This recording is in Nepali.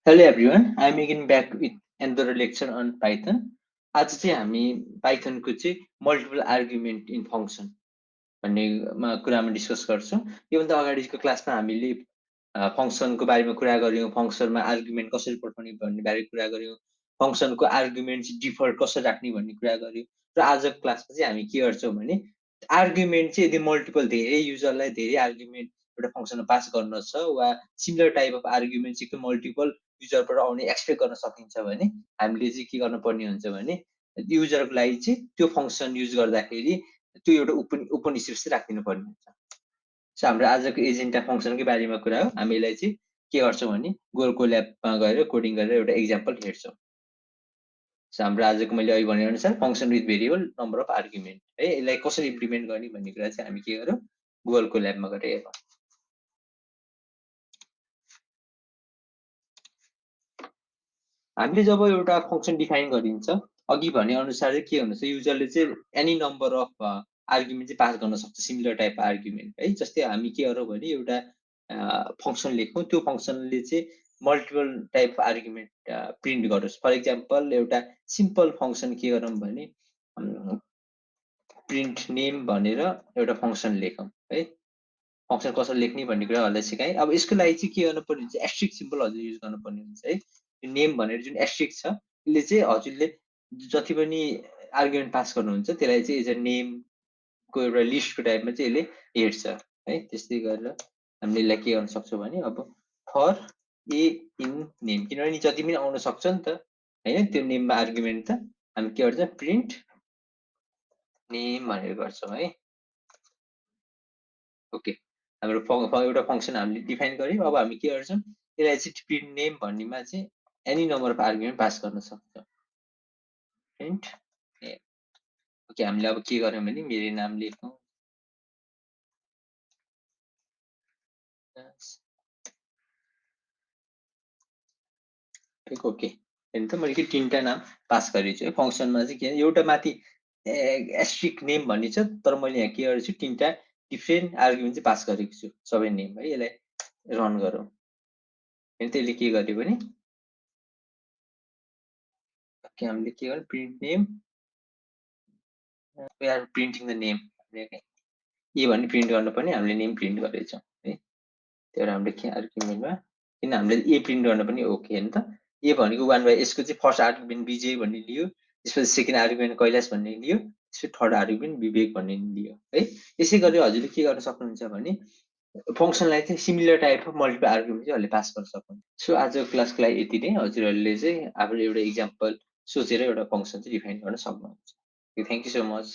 Hello everyone, I'm again back with another lecture on Python. आज चाहिँ हामी पाइथनको चाहिँ मल्टिपल आर्गुमेन्ट इन फङ्सन भन्ने कुरामा डिस्कस गर्छौँ। योभन्दा अगाडिको क्लासमा हामीले फङ्सनको बारेमा कुरा गऱ्यौँ, फङ्सनमा आर्गुमेन्ट कसरी पठाउने भन्ने बारे कुरा गऱ्यौँ, फङ्सनको आर्गुमेन्ट डिफल्ट कसरी राख्ने भन्ने कुरा गऱ्यौँ। र आजको क्लासमा चाहिँ हामी के गर्छौँ भने आर्गुमेन्ट चाहिँ यदि मल्टिपल धेरै युजरलाई धेरै आर्गुमेन्ट एउटा फङ्सनमा पास गर्न छ वा सिमिलर टाइप अफ आर्गुमेन्ट चाहिँ मल्टिपल युजरबाट आउने एक्सपेक्ट गर्न सकिन्छ भने हामीले चाहिँ के गर्नुपर्ने हुन्छ भने युजरको लागि चाहिँ त्यो फङ्सन युज गर्दाखेरि त्यो एउटा ओपन स्पेस राखिदिनु पर्ने हुन्छ। सो हाम्रो आजको एजेन्डा फङ्सनकै बारेमा कुरा हो। हामीलाई चाहिँ के गर्छौँ भने गुगलको ल्याबमा गएर कोडिङ गरेर एउटा इक्जाम्पल हेर्छौँ। सो हाम्रो आजको मैले अघि भने अनुसार function with variable number of argument है, यसलाई कसरी इम्प्लिमेन्ट गर्ने भन्ने कुरा चाहिँ हामी के गरौँ गुगलको ल्याबमा गएर हेरौँ। हामीले जब एउटा फङ्सन डिफाइन गरिन्छ अघि भने अनुसार के हुन्छ युजरले चाहिँ एनी नम्बर अफ आर्गुमेन्ट चाहिँ पास गर्न सक्छ सिमिलर टाइप आर्गुमेन्ट है। जस्तै हामी के गरौँ भने एउटा फङ्सन लेखौँ, त्यो फङ्सनले चाहिँ मल्टिपल टाइप आर्गुमेन्ट प्रिन्ट गरोस्। फर इक्जाम्पल एउटा सिम्पल फङ्सन के गरौँ भने प्रिन्ट नेम भनेर एउटा फङ्सन लेखौँ है। फङ्सन कसरी लेख्ने भन्ने कुराहरूलाई सिकाएँ। अब यसको लागि चाहिँ के गर्नुपर्ने हुन्छ एस्ट्रिक सिम्बल हजुर युज गर्नुपर्ने हुन्छ है। नेम भनेर जुन एस्ट्रिक छ यसले चाहिँ हजुरले जति पनि आर्गुमेन्ट पास गर्नुहुन्छ त्यसलाई चाहिँ एज अ नेमको एउटा लिस्टको टाइपमा चाहिँ यसले हेर्छ है। त्यस्तै गरेर हामीले यसलाई के गर्न सक्छौँ भने अब फर ए इन नेम, किनभने जति पनि आउन सक्छ नि त होइन त्यो नेममा आर्गुमेन्ट त हामी के गर्छ प्रिन्ट नेम भनेर गर्छौँ है। ओके, हाम्रो एउटा फङ्सन हामीले डिफाइन गऱ्यौँ। अब हामी के गर्छौँ यसलाई चाहिँ प्रिन्ट नेम भन्नेमा चाहिँ any number of argument pass गर्न सक्छौँ प्रिन्ट नेम। ओके, हामीले अब के गर्यौँ भने मेरो नाम लेखौँ ओके हेर्नु त मैले के तिनवटा नाम पास गरेको छु है। फङ्सनमा चाहिँ के एउटा माथि एस्ट्रिक नेम भन्ने छ तर मैले यहाँ के गरेको छु तिनवटा डिफ्रेन्ट आर्गुमेन्ट चाहिँ पास गरेको छु सबै नेम है। यसलाई रन गरौँ होइन त्यसले के गर्यो भने ओके हामीले के गर्यौँ print name we are printing the name A भन्ने प्रिन्ट गर्नुपर्ने हामीले नेम प्रिन्ट गरेछौँ है। त्यही भएर हामीले के आर्गुमेन्टमा किन हामीले ए प्रिन्ट गर्न पनि ओके होइन त। ए भनेको 1 बाई यसको चाहिँ फर्स्ट आर्गुमेन्ट विजय भन्ने लियो, त्यसपछि सेकेन्ड आर्गुमेन्ट कैलाश भन्ने लियो, त्यसपछि थर्ड आर्गुमेन्ट विवेक भन्ने लियो है। यसै गरी हजुरले के गर्न सक्नुहुन्छ भने फङ्सनलाई चाहिँ similar type of multiple argument चाहिँ हजुरले पास गर्न सक्नुहुन्छ। सो आजको क्लासको लागि यति नै। हजुरहरूले चाहिँ आफूले एउटा इक्जाम्पल सोचेर एउटा फङ्सन चाहिँ डिफाइन गर्न सक्नुहुन्छ। Thank you so much.